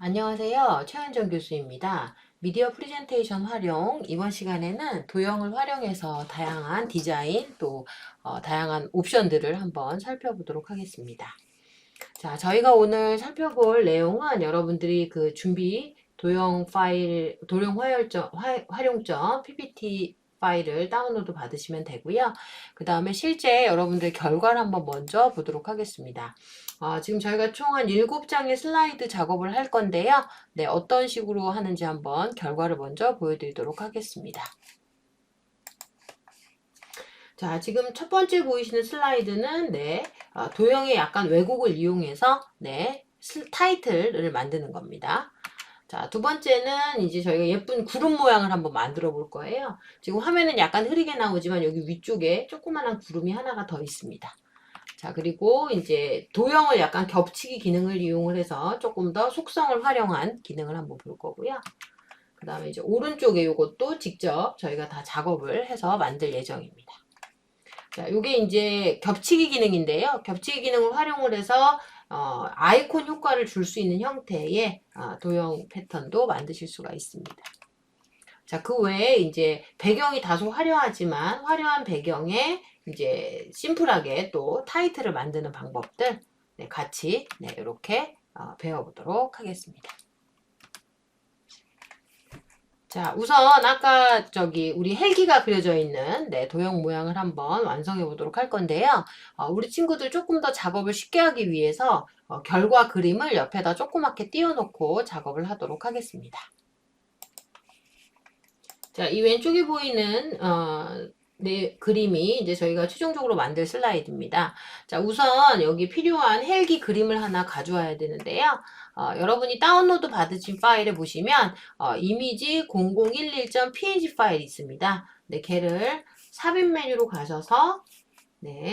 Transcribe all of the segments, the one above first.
안녕하세요. 최은정 교수입니다. 미디어 프레젠테이션 활용, 이번 시간에는 도형을 활용해서 다양한 디자인 또 다양한 옵션들을 한번 살펴보도록 하겠습니다. 자, 저희가 오늘 살펴볼 내용은 여러분들이 그 준비 도형 파일, 활용점 PPT 파일을 다운로드 받으시면 되고요. 그 다음에 실제 여러분들 결과를 한번 먼저 보도록 하겠습니다. 지금 저희가 총 한 7장의 슬라이드 작업을 할 건데요. 네, 어떤 식으로 하는지 한번 결과를 먼저 보여드리도록 하겠습니다. 자, 지금 첫 번째 보이시는 슬라이드는 도형의 약간 왜곡을 이용해서 타이틀을 만드는 겁니다. 자, 두 번째는 이제 저희가 예쁜 구름 모양을 한번 만들어 볼 거예요. 지금 화면은 약간 흐리게 나오지만 여기 위쪽에 조그만한 구름이 하나가 더 있습니다. 자, 그리고 이제 도형을 약간 겹치기 기능을 이용을 해서 조금 더 속성을 활용한 기능을 한번 볼 거고요. 그 다음에 이제 오른쪽에 이것도 직접 저희가 다 작업을 해서 만들 예정입니다. 자, 요게 이제 겹치기 기능인데요. 겹치기 기능을 활용을 해서 아이콘 효과를 줄 수 있는 형태의 도형 패턴도 만드실 수가 있습니다. 자, 그 외에 이제 배경이 다소 화려하지만 화려한 배경에 이제 심플하게 또 타이틀을 만드는 방법들 같이 이렇게 배워보도록 하겠습니다. 자, 우선 아까 우리 헬기가 그려져 있는 도형 모양을 한번 완성해 보도록 할 건데요. 우리 친구들 조금 더 작업을 쉽게 하기 위해서 결과 그림을 옆에다 조그맣게 띄워놓고 작업을 하도록 하겠습니다. 자, 이 왼쪽에 보이는 그림이 이제 저희가 최종적으로 만들 슬라이드입니다. 자, 우선 여기 필요한 헬기 그림을 하나 가져와야 되는데요. 여러분이 다운로드 받으신 파일에 보시면 이미지 0011.png 파일이 있습니다. 걔를 삽입 메뉴로 가셔서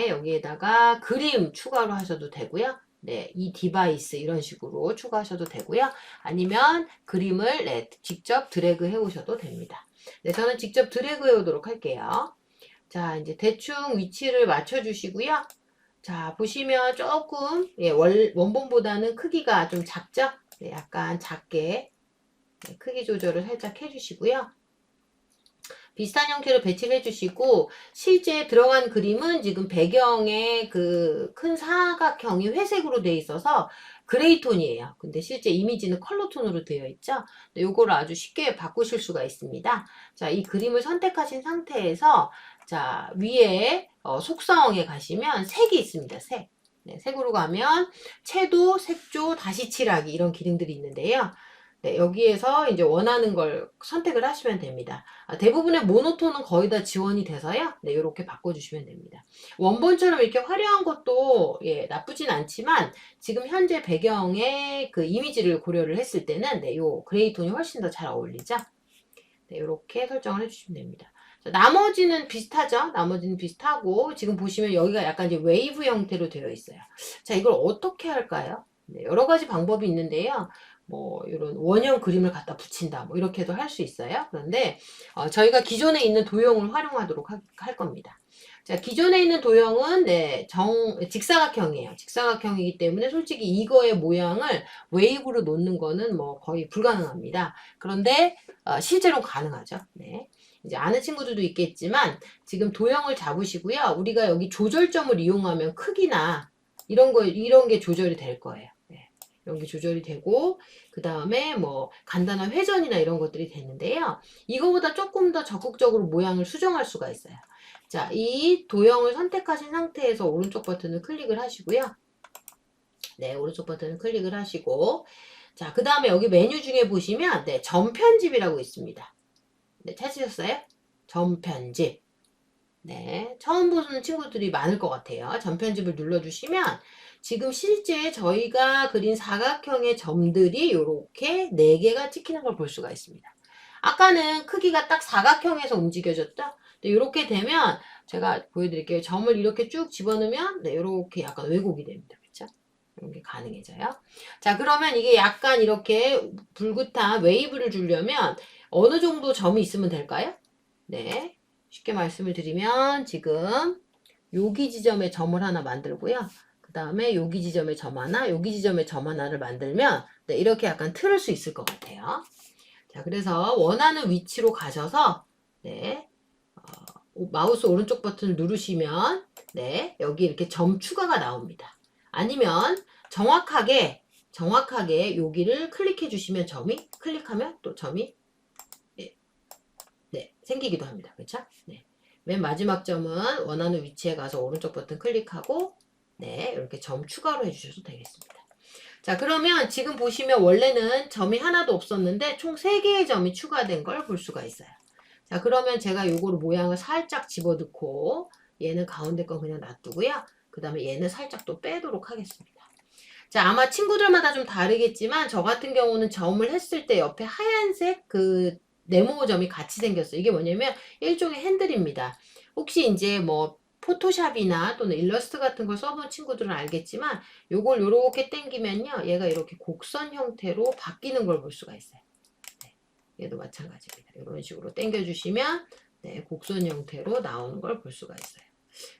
여기에다가 그림 추가로 하셔도 되고요. 이 디바이스 이런 식으로 추가하셔도 되고요. 아니면 그림을 직접 드래그 해 오셔도 됩니다. 저는 직접 드래그 해 오도록 할게요. 자, 이제 대충 위치를 맞춰 주시고요. 자, 보시면 조금 원본보다는 크기가 좀 작죠? 약간 작게 크기 조절을 살짝 해 주시고요. 비슷한 형태로 배치를 해주시고 실제 들어간 그림은 지금 배경에 그 큰 사각형이 회색으로 되어 있어서 그레이 톤이에요. 근데 실제 이미지는 컬러 톤으로 되어 있죠. 요거를 아주 쉽게 바꾸실 수가 있습니다. 자, 이 그림을 선택하신 상태에서 자, 위에 속성에 가시면 색이 있습니다. 색. 색으로 가면 채도, 색조, 다시 칠하기 이런 기능들이 있는데요. 여기에서 이제 원하는 걸 선택을 하시면 됩니다. 대부분의 모노톤은 거의 다 지원이 돼서요. 이렇게 바꿔주시면 됩니다. 원본처럼 이렇게 화려한 것도 나쁘진 않지만 지금 현재 배경의 그 이미지를 고려를 했을 때는 요 그레이 톤이 훨씬 더 잘 어울리죠. 이렇게 설정을 해주시면 됩니다. 자, 나머지는 비슷하죠? 나머지는 비슷하고 지금 보시면 여기가 약간 이제 웨이브 형태로 되어 있어요. 자, 이걸 어떻게 할까요? 여러 가지 방법이 있는데요. 뭐 이런 원형 그림을 갖다 붙인다 뭐 이렇게도 할 수 있어요. 그런데 저희가 기존에 있는 도형을 활용하도록 할 겁니다. 자, 기존에 있는 도형은 직사각형이에요. 직사각형이기 때문에 솔직히 이거의 모양을 웨이브로 놓는 거는 뭐 거의 불가능합니다. 그런데 실제로 가능하죠. 이제 아는 친구들도 있겠지만 지금 도형을 잡으시고요. 우리가 여기 조절점을 이용하면 크기나 이런 게 조절이 될 거예요. 이런 게 조절이 되고 그 다음에 뭐 간단한 회전이나 이런 것들이 되는데요. 이거보다 조금 더 적극적으로 모양을 수정할 수가 있어요. 자, 이 도형을 선택하신 상태에서 오른쪽 버튼을 클릭을 하시고요. 오른쪽 버튼을 클릭을 하시고 자, 그 다음에 여기 메뉴 중에 보시면 점 편집이라고 있습니다. 찾으셨어요? 점 편집. 처음 보는 친구들이 많을 것 같아요. 점 편집을 눌러주시면 지금 실제 저희가 그린 사각형의 점들이 이렇게 4개가 찍히는 걸 볼 수가 있습니다. 아까는 크기가 딱 사각형에서 움직여졌죠? 이렇게 되면 제가 보여드릴게요. 점을 이렇게 쭉 집어넣으면 이렇게 약간 왜곡이 됩니다. 그렇죠? 이런 게 가능해져요. 자, 그러면 이게 약간 이렇게 불긋한 웨이브를 주려면 어느 정도 점이 있으면 될까요? 쉽게 말씀을 드리면 지금 여기 지점에 점을 하나 만들고요. 그 다음에 여기 지점에 점 하나, 여기 지점에 점 하나를 만들면 네, 이렇게 약간 틀을 수 있을 것 같아요. 자, 그래서 원하는 위치로 가셔서 네, 마우스 오른쪽 버튼을 누르시면 네, 여기 이렇게 점 추가가 나옵니다. 아니면 정확하게 여기를 클릭해 주시면 점이 클릭하면 또 점이 네, 생기기도 합니다. 그렇죠? 네. 맨 마지막 점은 원하는 위치에 가서 오른쪽 버튼 클릭하고 네, 이렇게 점 추가로 해주셔도 되겠습니다. 자, 그러면 지금 보시면 원래는 점이 하나도 없었는데 총 3개의 점이 추가된 걸 볼 수가 있어요. 자, 그러면 제가 요거를 모양을 살짝 집어넣고 얘는 가운데 건 그냥 놔두고요. 그 다음에 얘는 살짝 또 빼도록 하겠습니다. 자, 아마 친구들마다 좀 다르겠지만 저 같은 경우는 점을 했을 때 옆에 하얀색 그 네모 점이 같이 생겼어요. 이게 뭐냐면 일종의 핸들입니다. 혹시 이제 뭐 포토샵이나 또는 일러스트 같은 걸 써본 친구들은 알겠지만 요걸 요렇게 당기면요. 얘가 이렇게 곡선 형태로 바뀌는 걸 볼 수가 있어요. 네, 얘도 마찬가지입니다. 이런 식으로 당겨주시면 네, 곡선 형태로 나오는 걸 볼 수가 있어요.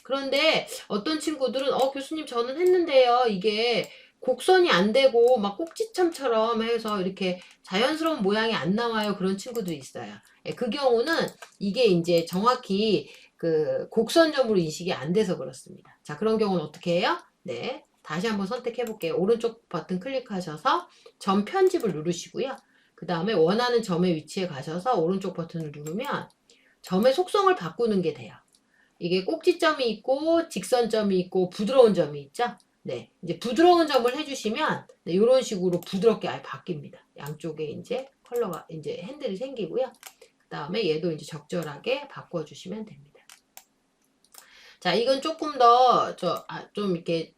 그런데 어떤 친구들은 교수님 저는 했는데요. 이게 곡선이 안 되고 막 꼭지점처럼 해서 이렇게 자연스러운 모양이 안 나와요. 그런 친구도 있어요. 예, 그 경우는 이게 이제 정확히 그 곡선점으로 인식이 안 돼서 그렇습니다. 자, 그런 경우는 어떻게 해요? 네. 다시 한번 선택해 볼게요. 오른쪽 버튼 클릭하셔서 점 편집을 누르시고요. 그 다음에 원하는 점의 위치에 가셔서 오른쪽 버튼을 누르면 점의 속성을 바꾸는 게 돼요. 이게 꼭지점이 있고 직선점이 있고 부드러운 점이 있죠. 네, 이제 부드러운 점을 해주시면 네, 이런 식으로 부드럽게 아예 바뀝니다. 양쪽에 이제 컬러가 이제 핸들이 생기고요. 그 다음에 얘도 이제 적절하게 바꿔주시면 됩니다. 자, 이건 조금 더 좀 이렇게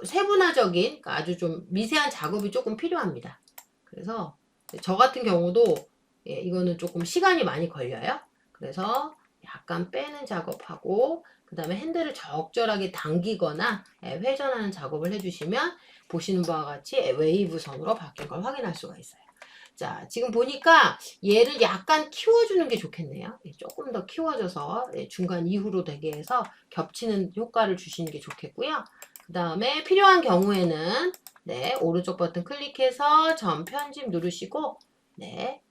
세분화적인 그러니까 아주 좀 미세한 작업이 조금 필요합니다. 그래서 저 같은 경우도 예, 이거는 조금 시간이 많이 걸려요. 그래서 약간 빼는 작업하고 그 다음에 핸들을 적절하게 당기거나 회전하는 작업을 해주시면 보시는 바와 같이 웨이브 선으로 바뀐 걸 확인할 수가 있어요. 자, 지금 보니까 얘를 약간 키워주는 게 좋겠네요. 조금 더 키워져서 중간 이후로 되게 해서 겹치는 효과를 주시는 게 좋겠고요. 그 다음에 필요한 경우에는 네, 오른쪽 버튼 클릭해서 점 편집 누르시고 네,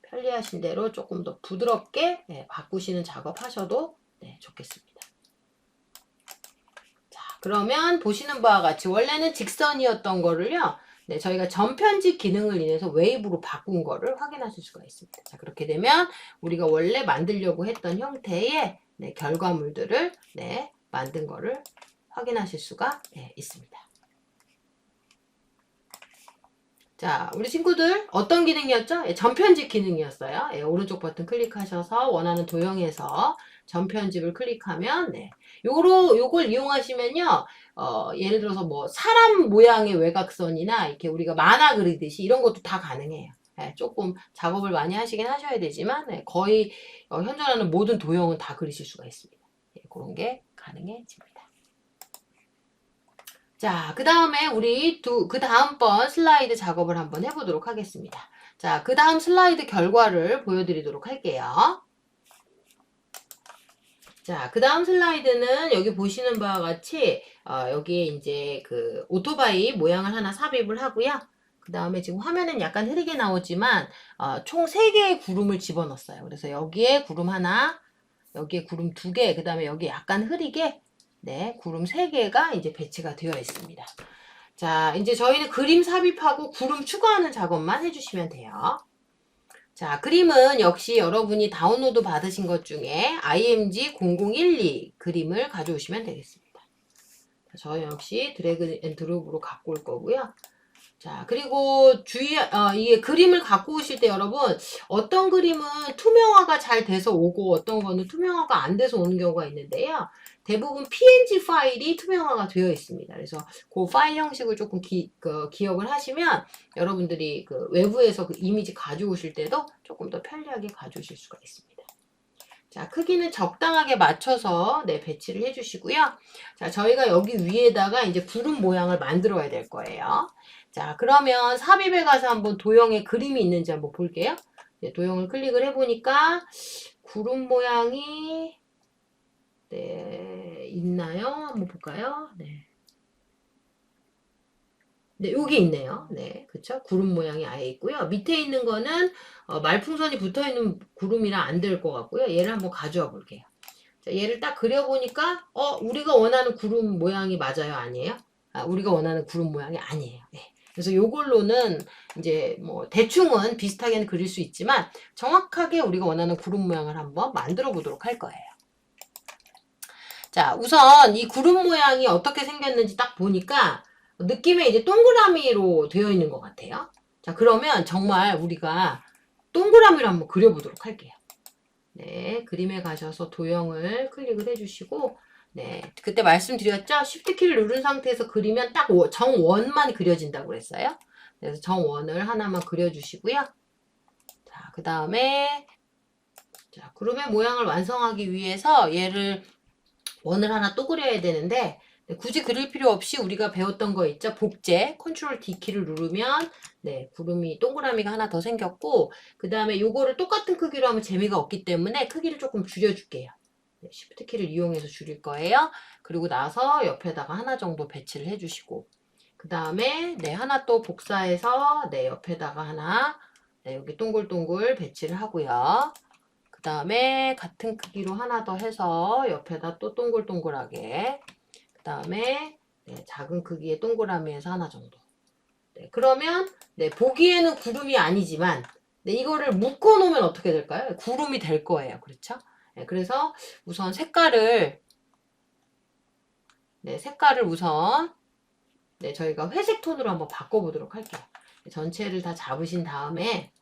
편리하신 대로 조금 더 부드럽게 바꾸시는 작업 하셔도 좋겠습니다. 자, 그러면 보시는 바와 같이 원래는 직선이었던 거를요. 네, 저희가 점 편집 기능을 인해서 웨이브로 바꾼 거를 확인하실 수가 있습니다. 자, 그렇게 되면 우리가 원래 만들려고 했던 형태의 결과물들을 만든 거를 확인하실 수가 있습니다. 자, 우리 친구들 어떤 기능이었죠? 점편집 기능이었어요. 오른쪽 버튼 클릭하셔서 원하는 도형에서 점편집을 클릭하면 요걸 이용하시면요. 예를 들어서 뭐 사람 모양의 외곽선이나 이렇게 우리가 만화 그리듯이 이런 것도 다 가능해요. 조금 작업을 많이 하시긴 하셔야 되지만 거의 현존하는 모든 도형은 다 그리실 수가 있습니다. 그런 게 가능해집니다. 자, 그 다음에 우리 그 다음번 슬라이드 작업을 한번 해보도록 하겠습니다. 자, 그 다음 슬라이드 결과를 보여드리도록 할게요. 자, 그 다음 슬라이드는 여기 보시는 바와 같이, 여기에 이제 그 오토바이 모양을 하나 삽입을 하고요. 그 다음에 지금 화면은 약간 흐리게 나오지만, 총 3개의 구름을 집어넣었어요. 그래서 여기에 구름 하나, 여기에 구름 2개, 그 다음에 여기 약간 흐리게, 구름 3개가 이제 배치가 되어 있습니다. 자, 이제 저희는 그림 삽입하고 구름 추가하는 작업만 해주시면 돼요. 자, 그림은 역시 여러분이 다운로드 받으신 것 중에 IMG 0012 그림을 가져오시면 되겠습니다. 자, 저희 역시 드래그 앤 드롭으로 갖고 올 거고요. 자, 그리고 이게 그림을 갖고 오실 때 여러분, 어떤 그림은 투명화가 잘 돼서 오고, 어떤 거는 투명화가 안 돼서 오는 경우가 있는데요. 대부분 PNG 파일이 투명화가 되어 있습니다. 그래서 그 파일 형식을 조금 기억을 하시면, 여러분들이 그 외부에서 그 이미지 가져오실 때도 조금 더 편리하게 가져오실 수가 있습니다. 자, 크기는 적당하게 맞춰서 배치를 해주시고요. 자, 저희가 여기 위에다가 이제 구름 모양을 만들어야 될 거예요. 자, 그러면 삽입에 가서 한번 도형에 그림이 있는지 한번 볼게요. 도형을 클릭을 해보니까 구름 모양이 있나요? 한번 볼까요? 네. 네, 여기 있네요. 네, 그쵸? 구름 모양이 아예 있고요. 밑에 있는 거는 말풍선이 붙어 있는 구름이라 안 될 것 같고요. 얘를 한번 가져와 볼게요. 자, 얘를 딱 그려보니까 우리가 원하는 구름 모양이 맞아요? 아니에요? 아, 우리가 원하는 구름 모양이 아니에요. 네. 그래서 요걸로는 이제 뭐 대충은 비슷하게는 그릴 수 있지만 정확하게 우리가 원하는 구름 모양을 한번 만들어 보도록 할 거예요. 자, 우선 이 구름 모양이 어떻게 생겼는지 딱 보니까 느낌에 이제 동그라미로 되어 있는 것 같아요. 자, 그러면 정말 우리가 동그라미를 한번 그려보도록 할게요. 네, 그림에 가셔서 도형을 클릭을 해주시고, 네, 그때 말씀드렸죠? Shift 키를 누른 상태에서 그리면 딱 정원만 그려진다고 그랬어요. 그래서 정원을 하나만 그려주시고요. 자, 그 다음에, 자, 구름의 모양을 완성하기 위해서 얘를 원을 하나 또 그려야 되는데, 네, 굳이 그릴 필요 없이 우리가 배웠던 거 있죠? 복제, 컨트롤 D 키를 누르면, 네, 구름이, 동그라미가 하나 더 생겼고, 그 다음에 요거를 똑같은 크기로 하면 재미가 없기 때문에 크기를 조금 줄여줄게요. 네, Shift 키를 이용해서 줄일 거예요. 그리고 나서 옆에다가 하나 정도 배치를 해주시고, 그 다음에, 네, 하나 또 복사해서, 네, 옆에다가 하나, 네, 여기 동글동글 배치를 하고요. 그 다음에 같은 크기로 하나 더 해서 옆에다 또 동글동글하게, 그 다음에 네, 작은 크기의 동그라미에서 하나 정도. 네, 그러면 네, 보기에는 구름이 아니지만 네, 이거를 묶어 놓으면 어떻게 될까요? 구름이 될 거예요. 그렇죠? 네, 그래서 우선 색깔을 우선 네, 저희가 회색 톤으로 한번 바꿔보도록 할게요. 네, 전체를 다 잡으신 다음에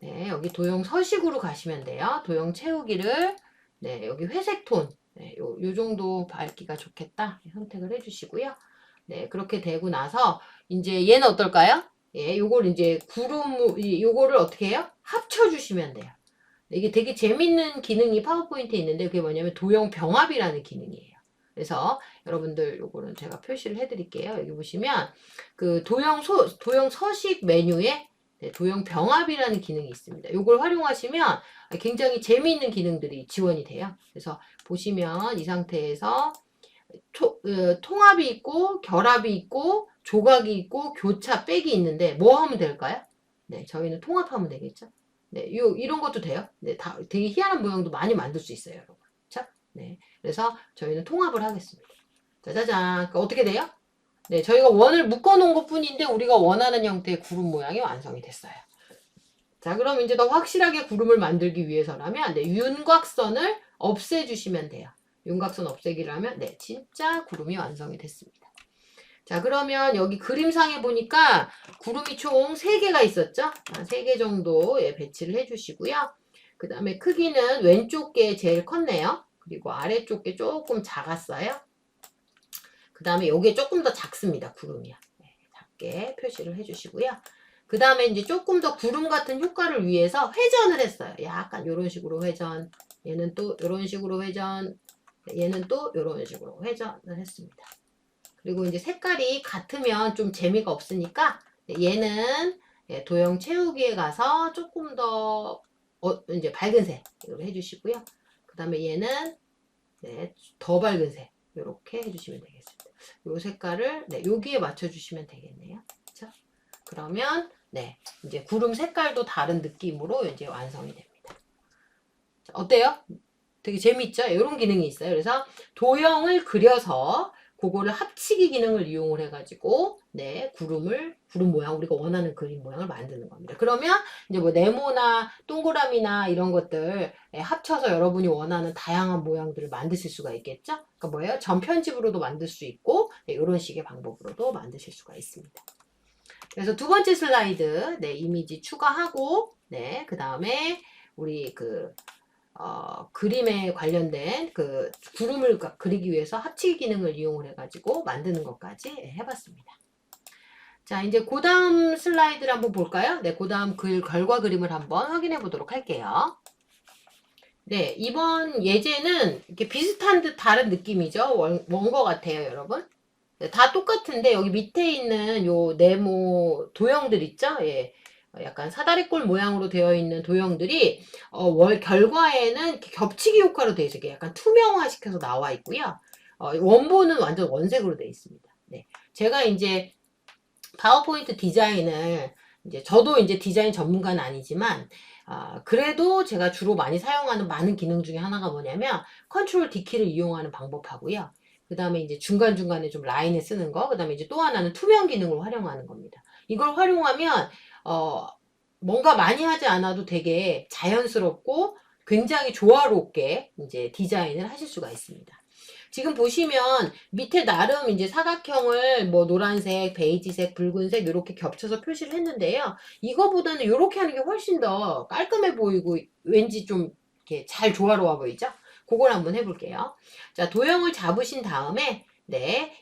네, 여기 도형 서식으로 가시면 돼요. 도형 채우기를 네, 여기 회색 톤 네, 요 정도 밝기가 좋겠다 선택을 해주시고요. 네, 그렇게 되고 나서 이제 얘는 어떨까요? 예, 요걸 이제 요거를 어떻게 해요? 합쳐주시면 돼요. 이게 되게 재밌는 기능이 파워포인트에 있는데 그게 뭐냐면 도형 병합이라는 기능이에요. 그래서 여러분들 요거는 제가 표시를 해드릴게요. 여기 보시면 그 도형 서식 메뉴에 네, 도형 병합이라는 기능이 있습니다. 이걸 활용하시면 굉장히 재미있는 기능들이 지원이 돼요. 그래서 보시면 이 상태에서 통합이 있고 결합이 있고 조각이 있고 교차 빼기 있는데 뭐 하면 될까요? 네, 저희는 통합하면 되겠죠. 네, 이런 것도 돼요. 네, 되게 희한한 모양도 많이 만들 수 있어요, 여러분. 자, 네, 그래서 저희는 통합을 하겠습니다. 짜자잔, 그러니까 어떻게 돼요? 네, 저희가 원을 묶어 놓은 것 뿐인데 우리가 원하는 형태의 구름 모양이 완성이 됐어요. 자, 그럼 이제 더 확실하게 구름을 만들기 위해서라면 네, 윤곽선을 없애주시면 돼요. 윤곽선 없애기를 하면 네, 진짜 구름이 완성이 됐습니다. 자, 그러면 여기 그림상에 보니까 구름이 총 3개가 있었죠? 3개 정도 예, 배치를 해주시고요. 그 다음에 크기는 왼쪽 게 제일 컸네요. 그리고 아래쪽 게 조금 작았어요. 그 다음에 요게 조금 더 작습니다. 구름이요. 네, 작게 표시를 해주시고요. 그 다음에 이제 조금 더 구름 같은 효과를 위해서 회전을 했어요. 약간 이런 식으로 회전, 얘는 또 이런 식으로 회전, 얘는 또 이런 식으로 회전을 했습니다. 그리고 이제 색깔이 같으면 좀 재미가 없으니까 얘는 도형 채우기에 가서 조금 더 이제 밝은 색으로 해주시고요. 그 다음에 얘는 네, 더 밝은 색 이렇게 해주시면 되겠습니다. 요 색깔을 네, 여기에 맞춰주시면 되겠네요. 그렇죠? 그러면 네, 이제 구름 색깔도 다른 느낌으로 이제 완성이 됩니다. 자, 어때요? 되게 재밌죠? 이런 기능이 있어요. 그래서 도형을 그려서 그거를 합치기 기능을 이용을 해가지고 네 구름 모양 우리가 원하는 그림 모양을 만드는 겁니다. 그러면 이제 뭐 네모나 동그라미나 이런 것들 합쳐서 여러분이 원하는 다양한 모양들을 만드실 수가 있겠죠? 그러니까 뭐예요? 전 편집으로도 만들 수 있고 네, 이런 식의 방법으로도 만드실 수가 있습니다. 그래서 두 번째 슬라이드 네 이미지 추가하고 네 그 다음에 우리 그림에 관련된 그 구름을 그리기 위해서 합치기 기능을 이용을 해가지고 만드는 것까지 해봤습니다. 자, 이제 그 다음 슬라이드를 한번 볼까요? 네, 그 다음 결과 그림을 한번 확인해 보도록 할게요. 네, 이번 예제는 이렇게 비슷한 듯 다른 느낌이죠. 원거 같아요, 여러분. 네, 다 똑같은데 여기 밑에 있는 요 네모 도형들 있죠? 예. 약간 사다리꼴 모양으로 되어 있는 도형들이 결과에는 이렇게 겹치기 효과로 되어 있어요. 약간 투명화 시켜서 나와 있고요. 원본은 완전 원색으로 되어 있습니다. 네. 제가 이제 파워포인트 디자인을 이제 저도 이제 디자인 전문가는 아니지만 그래도 제가 주로 많이 사용하는 많은 기능 중에 하나가 뭐냐면 컨트롤 D키를 이용하는 방법하고요. 그 다음에 이제 중간중간에 좀 라인을 쓰는 거, 그 다음에 이제 또 하나는 투명 기능을 활용하는 겁니다. 이걸 활용하면 뭔가 많이 하지 않아도 되게 자연스럽고 굉장히 조화롭게 이제 디자인을 하실 수가 있습니다. 지금 보시면 밑에 나름 이제 사각형을 뭐 노란색, 베이지색, 붉은색 이렇게 겹쳐서 표시를 했는데요. 이거보다는 이렇게 하는 게 훨씬 더 깔끔해 보이고 왠지 좀 이렇게 잘 조화로워 보이죠? 그걸 한번 해볼게요. 자, 도형을 잡으신 다음에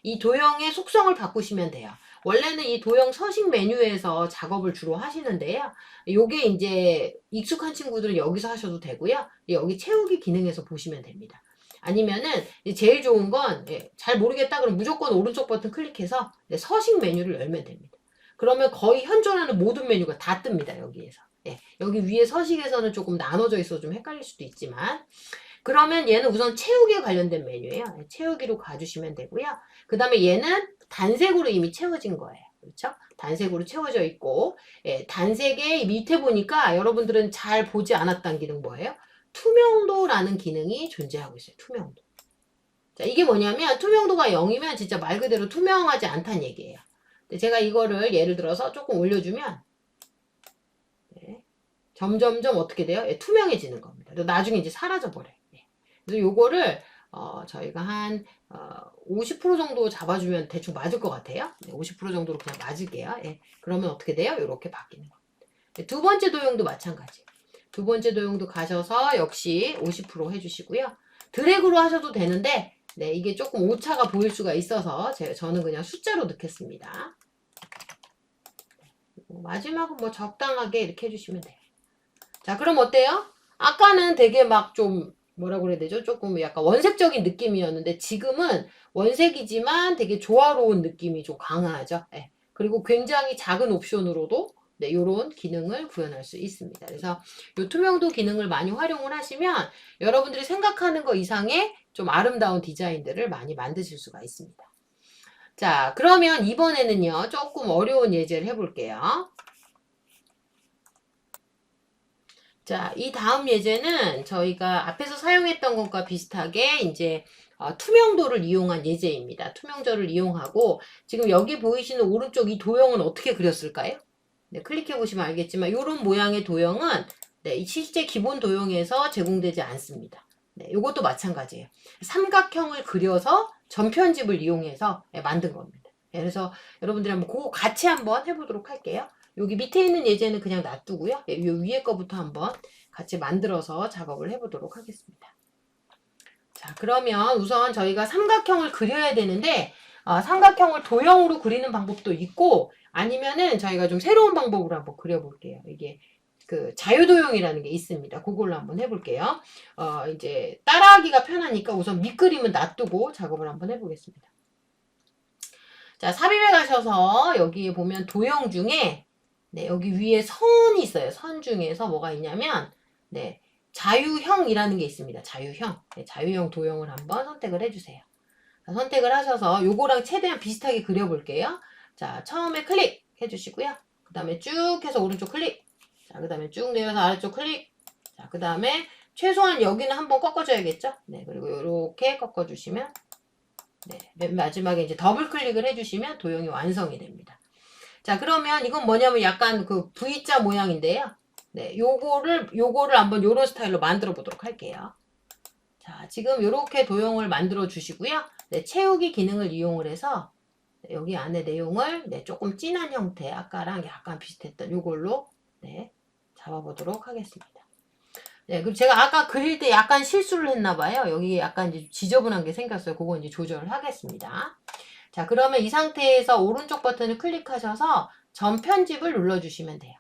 이 도형의 속성을 바꾸시면 돼요. 원래는 이 도형 서식 메뉴에서 작업을 주로 하시는데요. 요게 이제 익숙한 친구들은 여기서 하셔도 되고요. 여기 채우기 기능에서 보시면 됩니다. 아니면은 제일 좋은 건 잘 모르겠다 그러면 무조건 오른쪽 버튼 클릭해서 서식 메뉴를 열면 됩니다. 그러면 거의 현존하는 모든 메뉴가 다 뜹니다. 여기에서. 여기 위에 서식에서는 조금 나눠져 있어서 좀 헷갈릴 수도 있지만 그러면 얘는 우선 채우기에 관련된 메뉴예요. 채우기로 가주시면 되고요. 그 다음에 얘는 단색으로 이미 채워진 거예요. 그렇죠? 단색으로 채워져 있고 단색의 밑에 보니까 여러분들은 잘 보지 않았던 기능 뭐예요? 투명도라는 기능이 존재하고 있어요. 투명도. 자, 이게 뭐냐면 투명도가 0이면 진짜 말 그대로 투명하지 않다는 얘기예요. 제가 이거를 예를 들어서 조금 올려주면 점점점 어떻게 돼요? 투명해지는 겁니다. 나중에 이제 사라져 버려요. 그래서 요거를 저희가 한 50% 정도 잡아주면 대충 맞을 것 같아요. 50% 정도로 그냥 맞을게요. 그러면 어떻게 돼요? 이렇게 바뀌는 겁니다. 두 번째 도형도 마찬가지. 두 번째 도형도 가셔서 역시 50% 해주시고요. 드래그로 하셔도 되는데 이게 조금 오차가 보일 수가 있어서 저는 그냥 숫자로 넣겠습니다. 마지막은 뭐 적당하게 이렇게 해주시면 돼요. 자, 그럼 어때요? 아까는 되게 막 좀 뭐라고 그래야 되죠? 조금 약간 원색적인 느낌이었는데 지금은 원색이지만 되게 조화로운 느낌이 좀 강하죠. 그리고 굉장히 작은 옵션으로도 이런 기능을 구현할 수 있습니다. 그래서 이 투명도 기능을 많이 활용을 하시면 여러분들이 생각하는 것 이상의 좀 아름다운 디자인들을 많이 만드실 수가 있습니다. 자, 그러면 이번에는요, 조금 어려운 예제를 해볼게요. 자, 이 다음 예제는 저희가 앞에서 사용했던 것과 비슷하게 이제 투명도를 이용한 예제입니다. 투명도를 이용하고 지금 여기 보이시는 오른쪽 이 도형은 어떻게 그렸을까요? 클릭해 보시면 알겠지만 이런 모양의 도형은 이 실제 기본 도형에서 제공되지 않습니다. 이것도 마찬가지예요. 삼각형을 그려서 전편집을 이용해서 만든 겁니다. 그래서 여러분들이 한번 그거 같이 한번 해보도록 할게요. 여기 밑에 있는 예제는 그냥 놔두고요. 이 위에 거부터 한번 같이 만들어서 작업을 해보도록 하겠습니다. 자, 그러면 우선 저희가 삼각형을 그려야 되는데 삼각형을 도형으로 그리는 방법도 있고 아니면은 저희가 좀 새로운 방법으로 한번 그려볼게요. 이게 그 자유도형이라는 게 있습니다. 그걸로 한번 해볼게요. 이제 따라하기가 편하니까 우선 밑그림은 놔두고 작업을 한번 해보겠습니다. 자, 삽입에 가셔서 여기 보면 도형 중에 여기 위에 선이 있어요. 선 중에서 뭐가 있냐면 자유형이라는 게 있습니다. 자유형. 자유형 도형을 한번 선택을 해주세요. 자, 선택을 하셔서 요거랑 최대한 비슷하게 그려볼게요. 자, 처음에 클릭 해주시고요. 그 다음에 쭉 해서 오른쪽 클릭. 자, 그 다음에 쭉 내려서 아래쪽 클릭. 자, 그 다음에 최소한 여기는 한번 꺾어줘야겠죠? 그리고 요렇게 꺾어주시면 맨 마지막에 이제 더블 클릭을 해주시면 도형이 완성이 됩니다. 자, 그러면 이건 뭐냐면 약간 그 V자 모양인데요. 요거를 한번 요런 스타일로 만들어 보도록 할게요. 자, 지금 요렇게 도형을 만들어 주시고요. 채우기 기능을 이용을 해서 여기 안에 내용을 조금 진한 형태, 아까랑 약간 비슷했던 요걸로 잡아보도록 하겠습니다. 그럼 제가 아까 그릴 때 약간 실수를 했나봐요. 여기 약간 이제 지저분한 게 생겼어요. 그거 이제 조절을 하겠습니다. 자, 그러면 이 상태에서 오른쪽 버튼을 클릭하셔서 전 편집을 눌러주시면 돼요.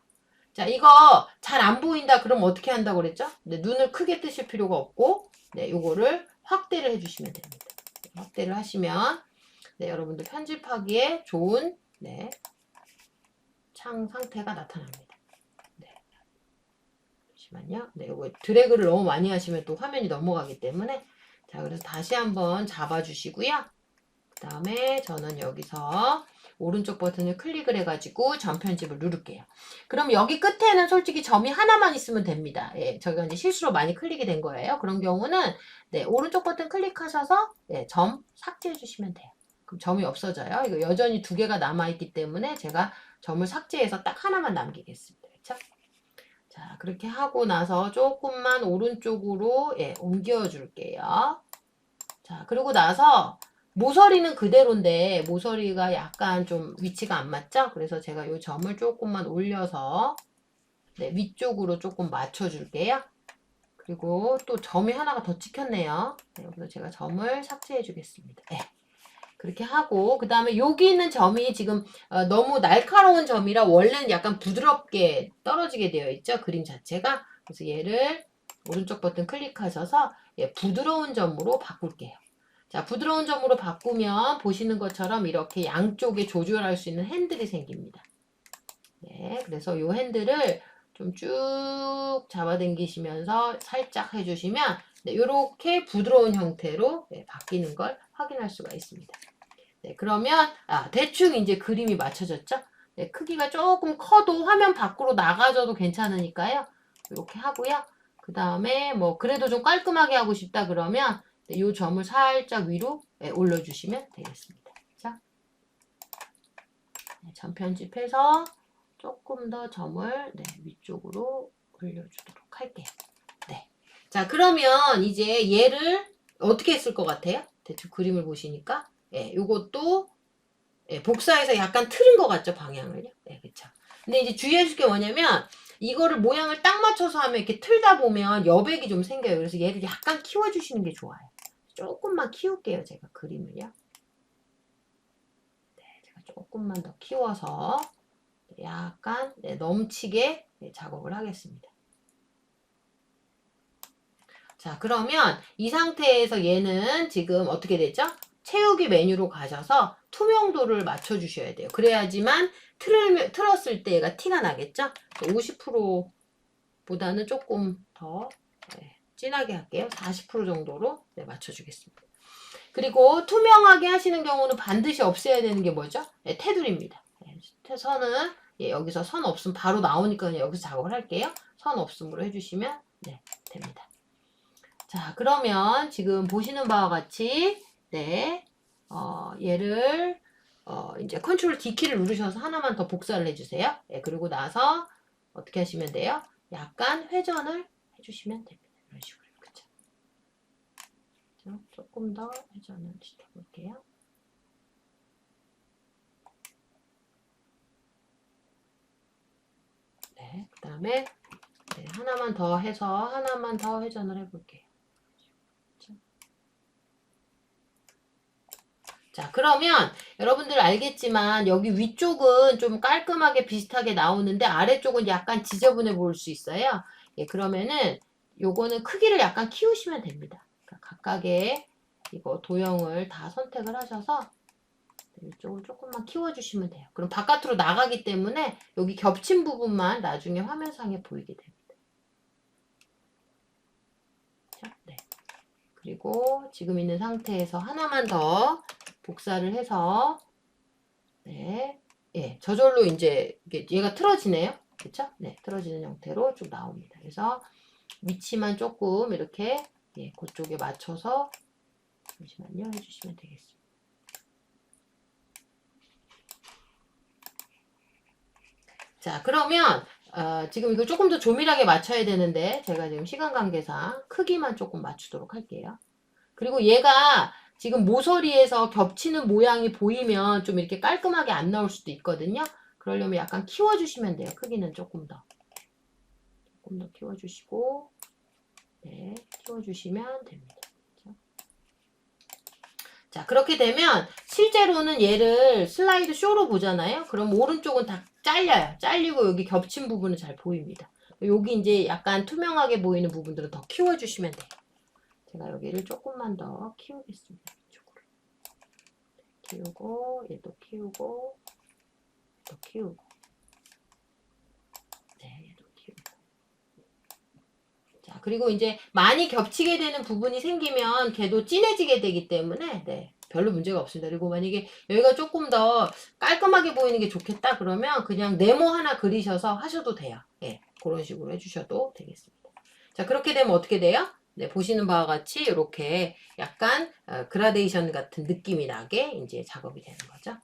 자, 이거 잘 안 보인다 그럼 어떻게 한다고 그랬죠? 눈을 크게 뜨실 필요가 없고 요거를 확대를 해주시면 됩니다. 확대를 하시면 여러분들 편집하기에 좋은 창 상태가 나타납니다. 잠시만요. 요거 드래그를 너무 많이 하시면 또 화면이 넘어가기 때문에 자, 그래서 다시 한번 잡아주시고요. 그 그 다음에 저는 여기서 오른쪽 버튼을 클릭을 해가지고 점 편집을 누를게요. 그럼 여기 끝에는 솔직히 점이 하나만 있으면 됩니다. 예, 저희가 이제 실수로 많이 클릭이 된 거예요. 그런 경우는 네, 오른쪽 버튼 클릭하셔서 네, 점 삭제해 주시면 돼요. 그럼 점이 없어져요. 이거 여전히 두 개가 남아있기 때문에 제가 점을 삭제해서 딱 하나만 남기겠습니다. 그렇죠? 자, 그렇게 하고 나서 조금만 오른쪽으로 예, 옮겨 줄게요. 자, 그리고 나서 모서리는 그대로인데 모서리가 약간 좀 위치가 안 맞죠? 그래서 제가 이 점을 조금만 올려서 네, 위쪽으로 조금 맞춰 줄게요. 그리고 또 점이 하나가 더 찍혔네요. 네, 그래서 제가 점을 삭제해 주겠습니다. 네. 그렇게 하고 그 다음에 여기 있는 점이 지금 너무 날카로운 점이라 원래는 약간 부드럽게 떨어지게 되어 있죠. 그림 자체가. 그래서 얘를 오른쪽 버튼 클릭하셔서 예, 부드러운 점으로 바꿀게요. 자, 부드러운 점으로 바꾸면 보시는 것처럼 이렇게 양쪽에 조절할 수 있는 핸들이 생깁니다. 네, 그래서 이 핸들을 좀 쭉 잡아당기시면서 살짝 해주시면 네, 이렇게 부드러운 형태로 네, 바뀌는 걸 확인할 수가 있습니다. 네, 그러면 대충 이제 그림이 맞춰졌죠? 네, 크기가 조금 커도 화면 밖으로 나가줘도 괜찮으니까요. 이렇게 하고요. 그 다음에 뭐 그래도 좀 깔끔하게 하고 싶다 그러면 네, 이 점을 살짝 위로 네, 올려주시면 되겠습니다. 자, 네, 점 편집해서 조금 더 점을 네, 위쪽으로 올려주도록 할게요. 네. 자, 그러면 이제 얘를 어떻게 했을 것 같아요? 대충 그림을 보시니까 예, 요것도 예, 복사해서 약간 틀은 것 같죠, 방향을요? 네, 그쵸. 근데 이제 주의하실 게 뭐냐면, 이거를 모양을 딱 맞춰서 하면 이렇게 틀다 보면 여백이 좀 생겨요. 그래서 얘를 약간 키워주시는 게 좋아요. 조금만 키울게요, 제가 그림을요. 네, 제가 조금만 더 키워서 약간 네, 넘치게 네, 작업을 하겠습니다. 자, 그러면 이 상태에서 얘는 지금 어떻게 되죠? 채우기 메뉴로 가셔서 투명도를 맞춰주셔야 돼요. 그래야지만 틀었을 때 얘가 티가 나겠죠? 50%보다는 조금 더 네, 진하게 할게요. 40% 정도로 네, 맞춰주겠습니다. 그리고 투명하게 하시는 경우는 반드시 없애야 되는 게 뭐죠? 네, 테두리입니다. 네, 선은 예, 여기서 선 없음 바로 나오니까 여기서 작업을 할게요. 선 없음으로 해주시면 네, 됩니다. 자, 그러면 지금 보시는 바와 같이, 네, 얘를, 이제 컨트롤 D키를 누르셔서 하나만 더 복사를 해주세요. 네, 그리고 나서 어떻게 하시면 돼요? 약간 회전을 해주시면 됩니다. 이런 식으로. 그쵸? 조금 더 회전을 시켜볼게요. 네, 그 다음에 네, 하나만 더 해서 하나만 더 회전을 해볼게요. 자, 그러면 여러분들 알겠지만 여기 위쪽은 좀 깔끔하게 비슷하게 나오는데 아래쪽은 약간 지저분해 보일 수 있어요. 예, 그러면은 요거는 크기를 약간 키우시면 됩니다. 그러니까 각각의 이거 도형을 다 선택을 하셔서 이쪽을 조금만 키워주시면 돼요. 그럼 바깥으로 나가기 때문에 여기 겹친 부분만 나중에 화면상에 보이게 됩니다. 자, 네. 그리고 지금 있는 상태에서 하나만 더 복사를 해서 네, 예, 저절로 이제 얘가 틀어지네요. 그렇죠? 네, 틀어지는 형태로 쭉 나옵니다. 그래서 위치만 조금 이렇게 예, 그쪽에 맞춰서 잠시만요 해주시면 되겠습니다. 자, 그러면 지금 이거 조금 더 조밀하게 맞춰야 되는데 제가 지금 시간 관계상 크기만 조금 맞추도록 할게요. 그리고 얘가 지금 모서리에서 겹치는 모양이 보이면 좀 이렇게 깔끔하게 안 나올 수도 있거든요. 그러려면 약간 키워주시면 돼요. 크기는 조금 더 키워주시고 네, 키워주시면 됩니다. 그렇죠? 자, 그렇게 되면 실제로는 얘를 슬라이드 쇼로 보잖아요. 그럼 오른쪽은 다 잘려요. 잘리고 여기 겹친 부분은 잘 보입니다. 여기 이제 약간 투명하게 보이는 부분들은 더 키워주시면 돼요. 제가 여기를 조금만 더 키우겠습니다. 이쪽으로. 키우고, 얘도 키우고, 또 키우고. 네, 얘도 키우고. 자, 그리고 이제 많이 겹치게 되는 부분이 생기면 걔도 진해지게 되기 때문에, 네, 별로 문제가 없습니다. 그리고 만약에 여기가 조금 더 깔끔하게 보이는 게 좋겠다 그러면 그냥 네모 하나 그리셔서 하셔도 돼요. 예, 그런 식으로 해주셔도 되겠습니다. 자, 그렇게 되면 어떻게 돼요? 네, 보시는 바와 같이 이렇게 약간 그라데이션 같은 느낌이 나게 이제 작업이 되는 거죠.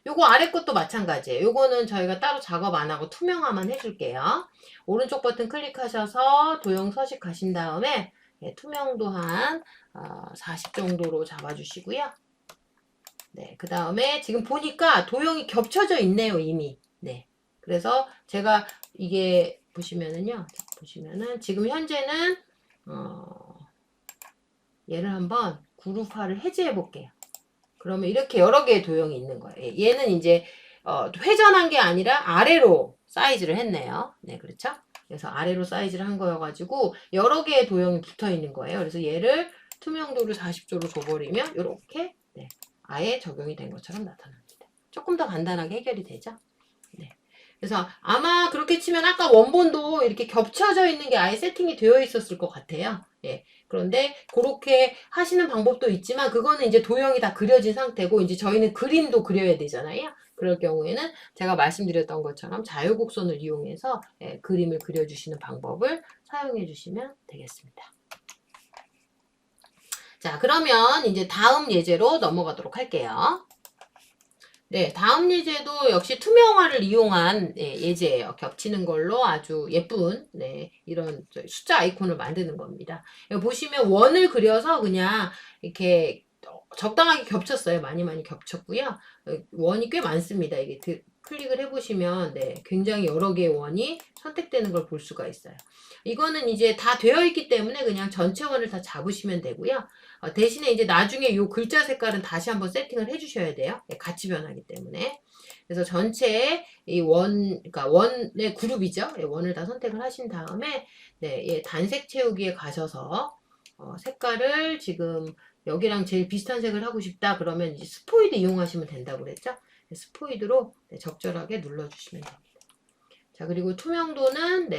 요거 아래 것도 마찬가지예요. 요거는 저희가 따로 작업 안 하고 투명화만 해줄게요. 오른쪽 버튼 클릭하셔서 도형 서식 가신 다음에 예, 투명도 한 40 정도로 잡아주시고요. 네, 그 다음에 지금 보니까 도형이 겹쳐져 있네요, 이미. 네. 그래서 제가 이게 보시면은요, 보시면은 지금 현재는 얘를 한번 그룹화를 해제해 볼게요. 그러면 이렇게 여러 개의 도형이 있는 거예요. 얘는 이제 회전한 게 아니라 아래로 사이즈를 했네요. 네, 그렇죠? 그래서 아래로 사이즈를 한 거여가지고 여러 개의 도형이 붙어 있는 거예요. 그래서 얘를 투명도를 40조로 줘버리면 이렇게 네, 아예 적용이 된 것처럼 나타납니다. 조금 더 간단하게 해결이 되죠? 네. 그래서 아마 그렇게 치면 아까 원본도 이렇게 겹쳐져 있는 게 아예 세팅이 되어 있었을 것 같아요. 예. 그런데 그렇게 하시는 방법도 있지만 그거는 이제 도형이 다 그려진 상태고 이제 저희는 그림도 그려야 되잖아요. 그럴 경우에는 제가 말씀드렸던 것처럼 자유곡선을 이용해서 예, 그림을 그려주시는 방법을 사용해 주시면 되겠습니다. 자, 그러면 이제 다음 예제로 넘어가도록 할게요. 네, 다음 예제도 역시 투명화를 이용한 예제예요. 겹치는 걸로 아주 예쁜 이런 숫자 아이콘을 만드는 겁니다. 여기 보시면 원을 그려서 그냥 이렇게 적당하게 겹쳤어요. 많이 겹쳤고요. 원이 꽤 많습니다. 이게 클릭을 해보시면 굉장히 여러 개의 원이 선택되는 걸 볼 수가 있어요. 이거는 이제 다 되어 있기 때문에 그냥 전체 원을 다 잡으시면 되고요. 대신에 이제 나중에 이 글자 색깔은 다시 한번 세팅을 해주셔야 돼요. 같이 변하기 때문에. 그래서 전체 이 그러니까 원의 그룹이죠. 원을 다 선택을 하신 다음에 단색 채우기에 가셔서 색깔을 지금 여기랑 제일 비슷한 색을 하고 싶다 그러면 이제 스포이드 이용하시면 된다고 그랬죠. 스포이드로 적절하게 눌러주시면 됩니다. 자, 그리고 투명도는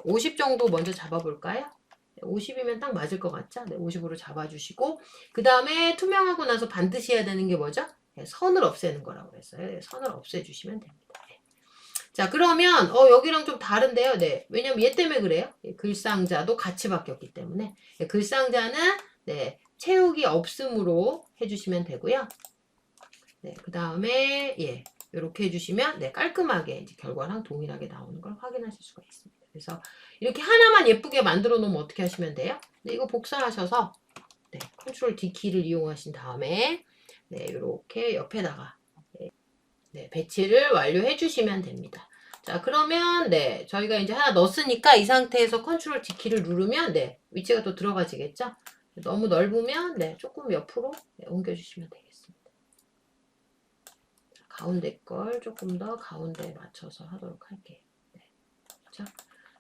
50 정도 먼저 잡아볼까요? 50이면 딱 맞을 것 같죠? 50으로 잡아주시고 그 다음에 투명하고 나서 반드시 해야 되는 게 뭐죠? 선을 없애는 거라고 그랬어요. 선을 없애주시면 됩니다. 자, 그러면 여기랑 좀 다른데요. 왜냐면 얘 때문에 그래요. 글상자도 같이 바뀌었기 때문에 글상자는 채우기 없음으로 해주시면 되고요. 그 다음에 이렇게 해주시면 깔끔하게 이제 결과랑 동일하게 나오는 걸 확인하실 수가 있습니다. 그래서 이렇게 하나만 예쁘게 만들어 놓으면 어떻게 하시면 돼요? 이거 복사하셔서 컨트롤 D 키를 이용하신 다음에 이렇게 옆에다가 배치를 완료해 주시면 됩니다. 자, 그러면 저희가 이제 하나 넣었으니까 이 상태에서 컨트롤 D 키를 누르면 위치가 또 들어가지겠죠? 너무 넓으면 조금 옆으로 옮겨 주시면 되겠습니다. 가운데 걸 조금 더 가운데에 맞춰서 하도록 할게요. 그렇죠?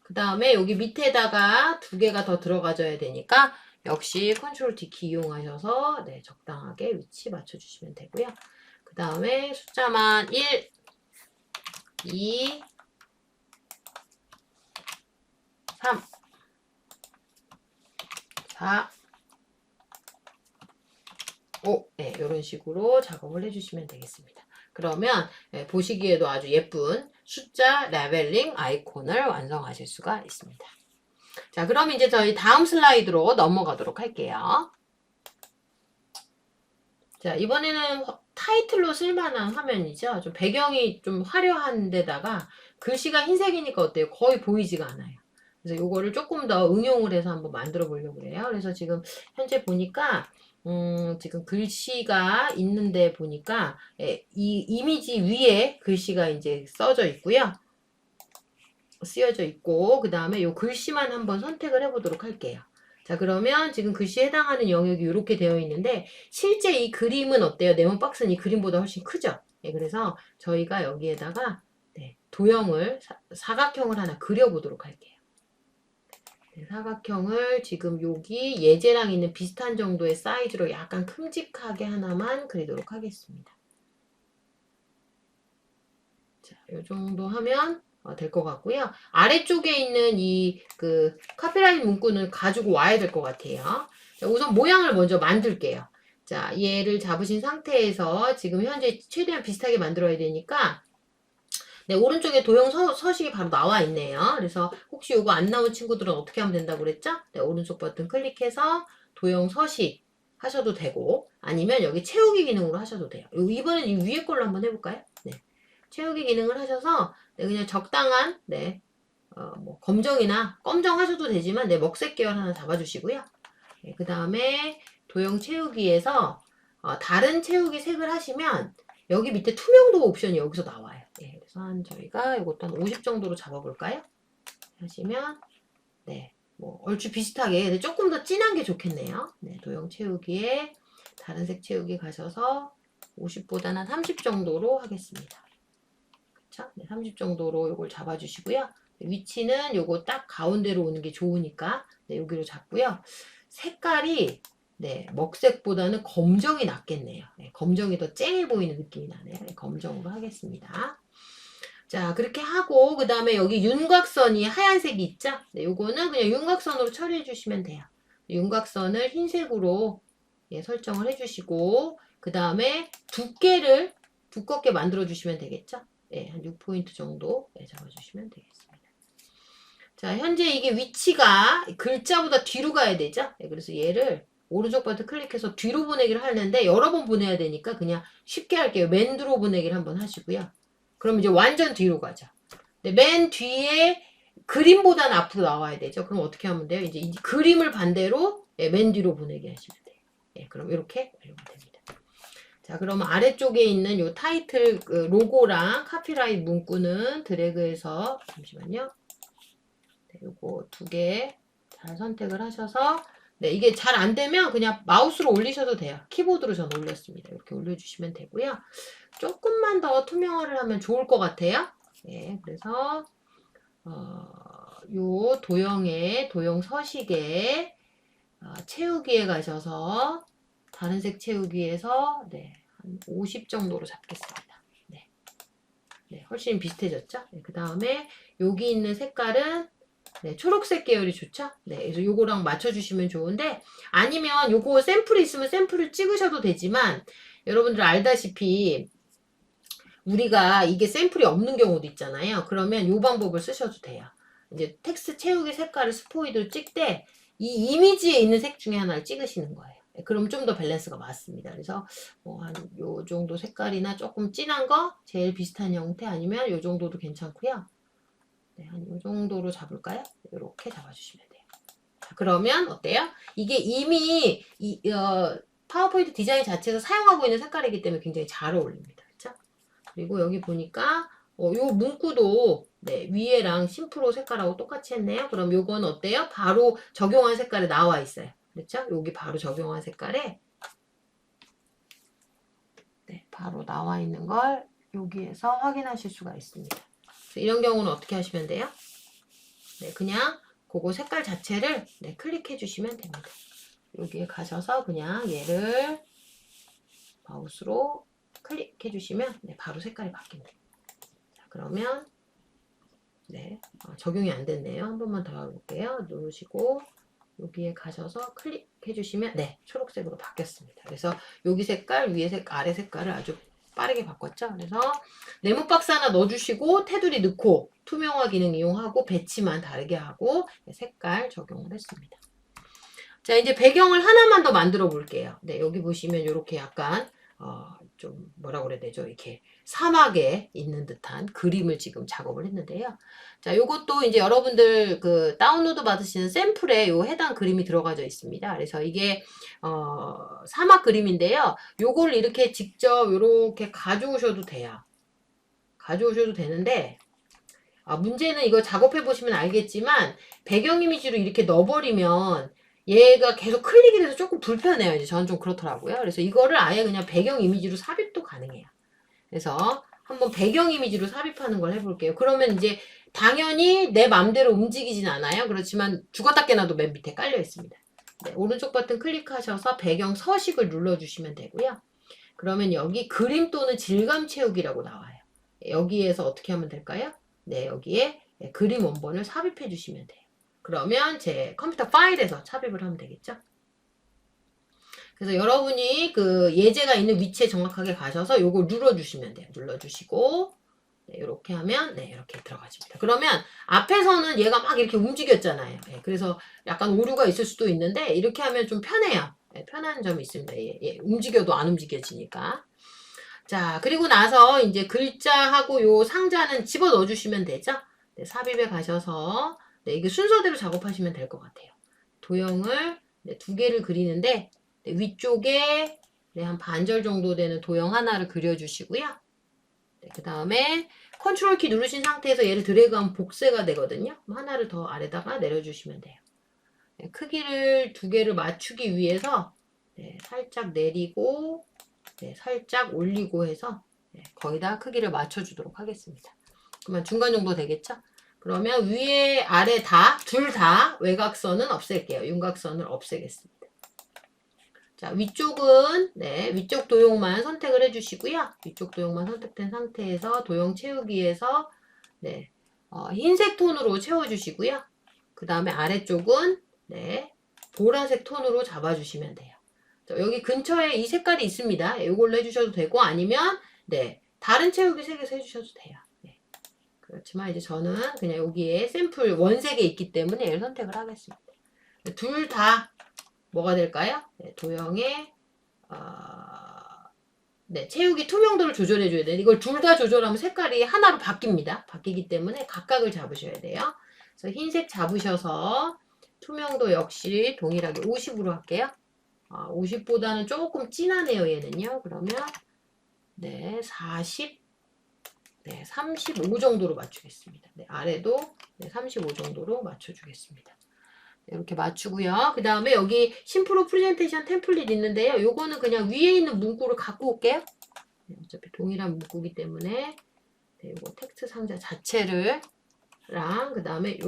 그 다음에 여기 밑에다가 두 개가 더 들어가줘야 되니까 역시 컨트롤 D 키 이용하셔서 적당하게 위치 맞춰주시면 되고요. 그 다음에 숫자만 1, 2, 3, 4, 5 이런 식으로 작업을 해주시면 되겠습니다. 그러면 보시기에도 아주 예쁜 숫자 라벨링 아이콘을 완성하실 수가 있습니다. 자, 그럼 이제 저희 다음 슬라이드로 넘어가도록 할게요. 자, 이번에는 타이틀로 쓸만한 화면이죠. 좀 배경이 좀 화려한 데다가 글씨가 흰색이니까 어때요? 거의 보이지가 않아요. 그래서 이거를 조금 더 응용을 해서 한번 만들어 보려고 해요. 그래서 지금 현재 보니까 지금 글씨가 있는데 보니까 이 이미지 위에 글씨가 이제 써져 있고요. 쓰여져 있고 그 다음에 이 글씨만 한번 선택을 해보도록 할게요. 자, 그러면 지금 글씨에 해당하는 영역이 이렇게 되어 있는데 실제 이 그림은 어때요? 네모 박스는 이 그림보다 훨씬 크죠? 그래서 저희가 여기에다가 도형을 사각형을 하나 그려보도록 할게요. 사각형을 지금 여기 예제랑 있는 비슷한 정도의 사이즈로 약간 큼직하게 하나만 그리도록 하겠습니다. 자, 이 정도 하면 될 것 같고요. 아래쪽에 있는 이 카피라이트 문구는 가지고 와야 될 것 같아요. 자, 우선 모양을 먼저 만들게요. 자, 얘를 잡으신 상태에서 지금 현재 최대한 비슷하게 만들어야 되니까 네, 오른쪽에 도형 서식이 바로 나와 있네요. 그래서 혹시 요거 안 나온 친구들은 어떻게 하면 된다고 그랬죠? 네, 오른쪽 버튼 클릭해서 도형 서식 하셔도 되고 아니면 여기 채우기 기능으로 하셔도 돼요. 이번엔 이 위에 걸로 한번 해볼까요? 네, 채우기 기능을 하셔서 네, 그냥 적당한 네, 뭐 검정이나 검정 하셔도 되지만 네, 먹색 계열 하나 잡아주시고요. 네, 그 다음에 도형 채우기에서 다른 채우기 색을 하시면 여기 밑에 투명도 옵션이 여기서 나와요. 네, 그래서 저희가 이것도 한 50 정도로 잡아볼까요? 하시면 네, 뭐 얼추 비슷하게 조금 더 진한 게 좋겠네요. 네, 도형 채우기에 다른 색 채우기 가셔서 50보다는 30 정도로 하겠습니다. 그쵸? 네, 30 정도로 이걸 잡아주시고요. 위치는 요거 딱 가운데로 오는 게 좋으니까 네, 여기로 잡고요. 색깔이 네, 먹색보다는 검정이 낫겠네요. 네, 검정이 더 쨍해 보이는 느낌이 나네요. 네, 검정으로 하겠습니다. 자, 그렇게 하고 그 다음에 여기 윤곽선이 하얀색이 있죠? 네, 요거는 그냥 윤곽선으로 처리해 주시면 돼요. 윤곽선을 흰색으로 예, 설정을 해주시고 그 다음에 두께를 두껍게 만들어 주시면 되겠죠? 네, 한 6포인트 정도 네, 잡아주시면 되겠습니다. 자, 현재 이게 위치가 글자보다 뒤로 가야 되죠? 네, 그래서 얘를 오른쪽 버튼 클릭해서 뒤로 보내기를 하는데 여러 번 보내야 되니까 그냥 쉽게 할게요. 맨 뒤로 보내기를 한번 하시고요. 그럼 이제 완전 뒤로 가죠. 네, 맨 뒤에 그림보다는 앞으로 나와야 되죠. 그럼 어떻게 하면 돼요? 이제 이 그림을 반대로 네, 맨 뒤로 보내게 하시면 돼요. 네, 그럼 이렇게 완료가 됩니다. 자, 그러면 아래쪽에 있는 요 타이틀 로고랑 카피라이트 문구는 드래그해서 잠시만요. 네, 요거 두 개 잘 선택을 하셔서 네, 이게 잘 안 되면 그냥 마우스로 올리셔도 돼요. 키보드로 전 올렸습니다. 이렇게 올려주시면 되고요. 조금만 더 투명화를 하면 좋을 것 같아요. 네, 그래서 요 도형 서식에 채우기에 가셔서 다른 색 채우기에서 네, 한 50 정도로 잡겠습니다. 네, 네 훨씬 비슷해졌죠? 네, 그 다음에 여기 있는 색깔은 네, 초록색 계열이 좋죠? 네, 그래서 요거랑 맞춰주시면 좋은데, 아니면 요거 샘플이 있으면 샘플을 찍으셔도 되지만, 여러분들 알다시피, 우리가 이게 샘플이 없는 경우도 있잖아요. 그러면 요 방법을 쓰셔도 돼요. 이제 텍스트 채우기 색깔을 스포이드로 찍 때, 이 이미지에 있는 색 중에 하나를 찍으시는 거예요. 네, 그럼 좀 더 밸런스가 맞습니다. 그래서, 뭐, 한 요 정도 색깔이나 조금 진한 거, 제일 비슷한 형태 아니면 요 정도도 괜찮고요. 네, 한 이 정도로 잡을까요? 이렇게 잡아주시면 돼요. 자, 그러면 어때요? 이게 이미 파워포인트 디자인 자체에서 사용하고 있는 색깔이기 때문에 굉장히 잘 어울립니다. 그렇죠? 그리고 여기 보니까 요 문구도 네, 위에랑 심프로 색깔하고 똑같이 했네요. 그럼 요건 어때요? 바로 적용한 색깔에 나와 있어요. 그렇죠? 여기 바로 적용한 색깔에 네, 바로 나와 있는 걸 여기에서 확인하실 수가 있습니다. 이런 경우는 어떻게 하시면 돼요? 네, 그냥 그거 색깔 자체를 네, 클릭해 주시면 됩니다. 여기에 가셔서 그냥 얘를 마우스로 클릭해 주시면 네, 바로 색깔이 바뀝니다. 자, 그러면 네, 적용이 안 됐네요. 한 번만 더 해볼게요. 누르시고 여기에 가셔서 클릭해 주시면 네, 초록색으로 바뀌었습니다. 그래서 여기 색깔, 위에 색깔, 아래 색깔을 아주 빠르게 바꿨죠. 그래서 네모 박스 하나 넣어주시고 테두리 넣고 투명화 기능 이용하고 배치만 다르게 하고 색깔 적용을 했습니다. 자, 이제 배경을 하나만 더 만들어 볼게요. 네, 여기 보시면 이렇게 약간 좀 뭐라 그래야 되죠? 이렇게 사막에 있는 듯한 그림을 지금 작업을 했는데요. 자, 요것도 이제 여러분들 그 다운로드 받으시는 샘플에 요 해당 그림이 들어가져 있습니다. 그래서 이게 사막 그림인데요. 요걸 이렇게 직접 이렇게 가져오셔도 돼요. 가져오셔도 되는데 문제는 이거 작업해 보시면 알겠지만 배경 이미지로 이렇게 넣어버리면 얘가 계속 클릭이 돼서 조금 불편해요. 이제 저는 좀 그렇더라고요. 그래서 이거를 아예 그냥 배경 이미지로 삽입도 가능해요. 그래서 한번 배경 이미지로 삽입하는 걸 해볼게요. 그러면 이제 당연히 내 맘대로 움직이진 않아요. 그렇지만 죽었다 깨나도 맨 밑에 깔려 있습니다. 네, 오른쪽 버튼 클릭하셔서 배경 서식을 눌러주시면 되고요. 그러면 여기 그림 또는 질감 채우기라고 나와요. 여기에서 어떻게 하면 될까요? 네, 여기에 그림 원본을 삽입해 주시면 돼요. 그러면 제 컴퓨터 파일에서 삽입을 하면 되겠죠? 그래서 여러분이 그 예제가 있는 위치에 정확하게 가셔서 요거 눌러주시면 돼요. 눌러주시고 네, 이렇게 하면 네 이렇게 들어가집니다. 그러면 앞에서는 얘가 막 이렇게 움직였잖아요. 네, 그래서 약간 오류가 있을 수도 있는데 이렇게 하면 좀 편해요. 네, 편한 점이 있습니다. 움직여도 안 움직여지니까. 자, 그리고 나서 이제 글자하고 요 상자는 집어 넣어주시면 되죠. 네, 삽입에 가셔서 네, 이게 순서대로 작업하시면 될 것 같아요. 도형을 네, 2개를 그리는데 네, 위쪽에 네, 한 반절 정도 되는 도형 하나를 그려주시고요. 네, 그 다음에 컨트롤 키 누르신 상태에서 얘를 드래그하면 복사가 되거든요. 하나를 더 아래다가 내려주시면 돼요. 네, 크기를 2개를 맞추기 위해서 네, 살짝 내리고 네, 살짝 올리고 해서 네, 거기다 크기를 맞춰주도록 하겠습니다. 그러면 중간 정도 되겠죠? 그러면 위에 아래 둘 다 외곽선은 없앨게요. 윤곽선을 없애겠습니다. 자, 위쪽은 네, 위쪽 도형만 선택을 해주시고요. 위쪽 도형만 선택된 상태에서 도형 채우기에서 네, 흰색 톤으로 채워주시고요. 그 다음에 아래쪽은 네, 보라색 톤으로 잡아주시면 돼요. 자, 여기 근처에 이 색깔이 있습니다. 이걸로 해주셔도 되고 아니면 네, 다른 채우기 색에서 해주셔도 돼요. 네. 그렇지만 이제 저는 그냥 여기에 샘플 원색에 있기 때문에 얘를 선택을 하겠습니다. 둘 다 뭐가 될까요? 네, 도형의 네, 채우기 투명도를 조절해 줘야 돼요. 이걸 둘 다 조절하면 색깔이 하나로 바뀝니다. 바뀌기 때문에 각각을 잡으셔야 돼요. 그래서 흰색 잡으셔서 투명도 역시 동일하게 50으로 할게요. 50보다는 조금 진하네요, 얘는요. 그러면 네, 40, 네, 35 정도로 맞추겠습니다. 네, 아래도 네, 35 정도로 맞춰주겠습니다. 이렇게 맞추고요. 그 다음에 여기 심프로 프레젠테이션 템플릿 있는데요. 요거는 그냥 위에 있는 문구를 갖고 올게요. 네, 어차피 동일한 문구기 때문에 네, 요거 텍스트 상자 자체를 그 다음에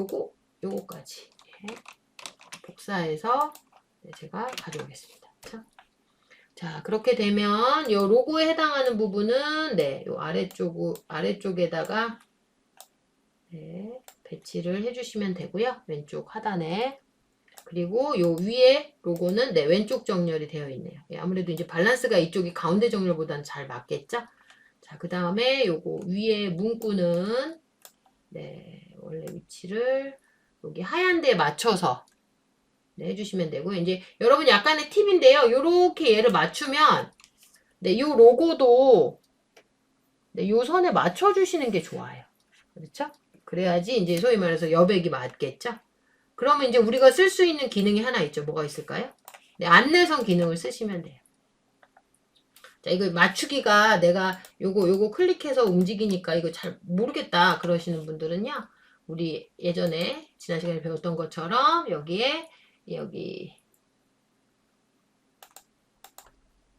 요거까지 네, 복사해서 네, 제가 가져오겠습니다. 자, 그렇게 되면 요 로고에 해당하는 부분은 네, 요 아래쪽에다가 네, 배치를 해주시면 되고요. 왼쪽 하단에. 그리고 요 위에 로고는 네, 왼쪽 정렬이 되어 있네요. 예, 아무래도 이제 밸런스가 이쪽이 가운데 정렬보다는 잘 맞겠죠? 자, 그 다음에 요거 위에 문구는 네, 원래 위치를 여기 하얀 데에 맞춰서 네, 해주시면 되고 이제 여러분 약간의 팁인데요. 요렇게 얘를 맞추면 네, 요 로고도 네, 요 선에 맞춰주시는 게 좋아요. 그렇죠? 그래야지 이제 소위 말해서 여백이 맞겠죠? 그러면 이제 우리가 쓸 수 있는 기능이 하나 있죠. 뭐가 있을까요? 네, 안내선 기능을 쓰시면 돼요. 자, 이거 맞추기가 내가 요거 클릭해서 움직이니까 이거 잘 모르겠다 그러시는 분들은요. 우리 예전에 지난 시간에 배웠던 것처럼 여기에 여기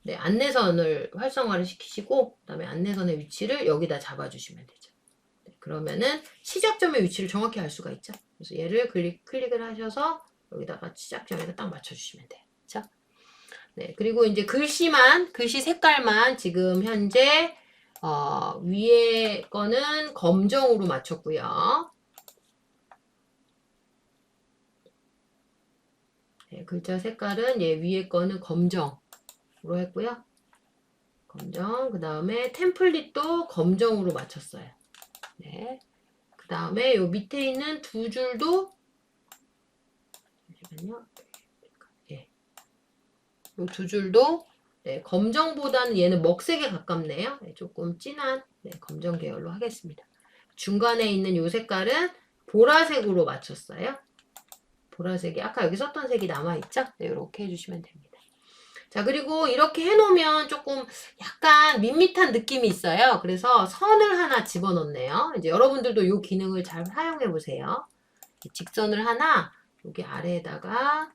네, 안내선을 활성화를 시키시고 그다음에 안내선의 위치를 여기다 잡아주시면 되죠. 네, 그러면은 시작점의 위치를 정확히 알 수가 있죠. 그래서 얘를 클릭을 하셔서 여기다가 시작점에다 딱 맞춰주시면 돼요. 그렇죠? 네, 그리고 이제 글씨 색깔만 지금 현재 위에 거는 검정으로 맞췄고요. 네, 글자 색깔은 위에 거는 검정으로 했고요. 검정, 그 다음에 템플릿도 검정으로 맞췄어요. 네. 그 다음에 요 밑에 있는 2줄도 잠시만요. 예. 요 2줄도 네, 검정보다는 얘는 먹색에 가깝네요. 네, 조금 진한 검정 계열로 하겠습니다. 중간에 있는 요 색깔은 보라색으로 맞췄어요. 보라색이 아까 여기 썼던 색이 남아있죠? 네, 이렇게 해주시면 됩니다. 자, 그리고 이렇게 해놓으면 조금 약간 밋밋한 느낌이 있어요. 그래서 선을 하나 집어넣네요. 이제 여러분들도 이 기능을 잘 사용해 보세요. 직선을 하나 여기 아래에다가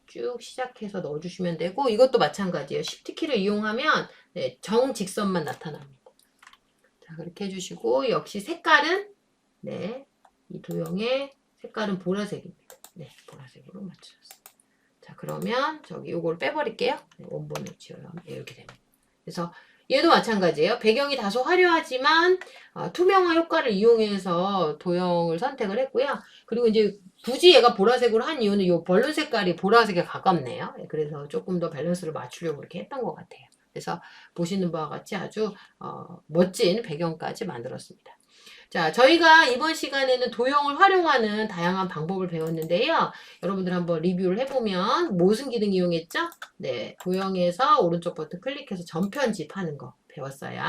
쭉 시작해서 넣어주시면 되고 이것도 마찬가지예요. Shift키를 이용하면 네, 정직선만 나타납니다. 자, 그렇게 해주시고 역시 색깔은 네, 이 도형의 색깔은 보라색입니다. 네, 보라색으로 맞추셨어요. 자, 그러면 저기 요걸 빼버릴게요. 네, 원본을 지어요. 네, 이렇게 됩니다. 그래서 얘도 마찬가지예요. 배경이 다소 화려하지만 투명화 효과를 이용해서 도형을 선택을 했고요. 그리고 이제 굳이 얘가 보라색으로 한 이유는 이 벌룬 색깔이 보라색에 가깝네요. 그래서 조금 더 밸런스를 맞추려고 이렇게 했던 것 같아요. 그래서 보시는 바와 같이 아주 멋진 배경까지 만들었습니다. 자, 저희가 이번 시간에는 도형을 활용하는 다양한 방법을 배웠는데요. 여러분들 한번 리뷰를 해보면 무슨 기능 이용했죠? 네, 도형에서 오른쪽 버튼 클릭해서 전편집하는 거 배웠어요.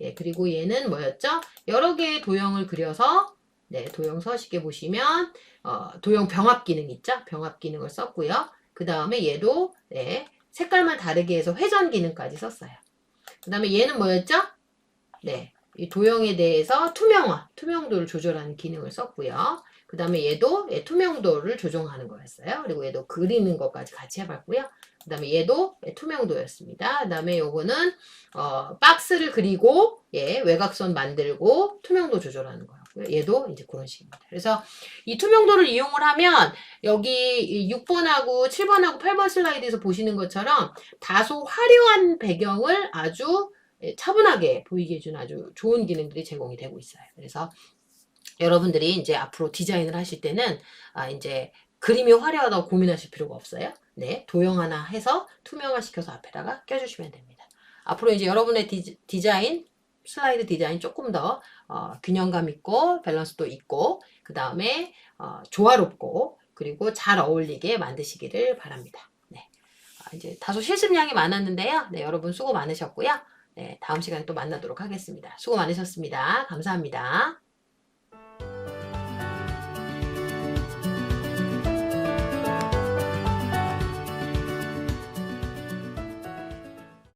예, 그리고 얘는 뭐였죠? 여러 개의 도형을 그려서 네, 도형 서식에 보시면 도형 병합 기능 있죠? 병합 기능을 썼고요. 그 다음에 얘도 네, 색깔만 다르게 해서 회전 기능까지 썼어요. 그 다음에 얘는 뭐였죠? 네, 이 도형에 대해서 투명도를 조절하는 기능을 썼고요. 그 다음에 얘도 투명도를 조정하는 거였어요. 그리고 얘도 그리는 것까지 같이 해봤고요. 그 다음에 얘도 투명도였습니다. 그 다음에 요거는 박스를 그리고 외곽선 만들고 투명도 조절하는 거였고요. 얘도 이제 그런 식입니다. 그래서 이 투명도를 이용을 하면 여기 6번하고 7번하고 8번 슬라이드에서 보시는 것처럼 다소 화려한 배경을 아주 차분하게 보이게 해주는 아주 좋은 기능들이 제공이 되고 있어요. 그래서 여러분들이 이제 앞으로 디자인을 하실 때는 이제 그림이 화려하다고 고민하실 필요가 없어요. 네, 도형 하나 해서 투명화 시켜서 앞에다가 껴주시면 됩니다. 앞으로 이제 여러분의 디자인, 슬라이드 디자인 조금 더 균형감 있고 밸런스도 있고 그 다음에 조화롭고 그리고 잘 어울리게 만드시기를 바랍니다. 네, 이제 다소 실습량이 많았는데요. 네, 여러분 수고 많으셨고요. 네, 다음 시간에 또 만나도록 하겠습니다. 수고 많으셨습니다. 감사합니다.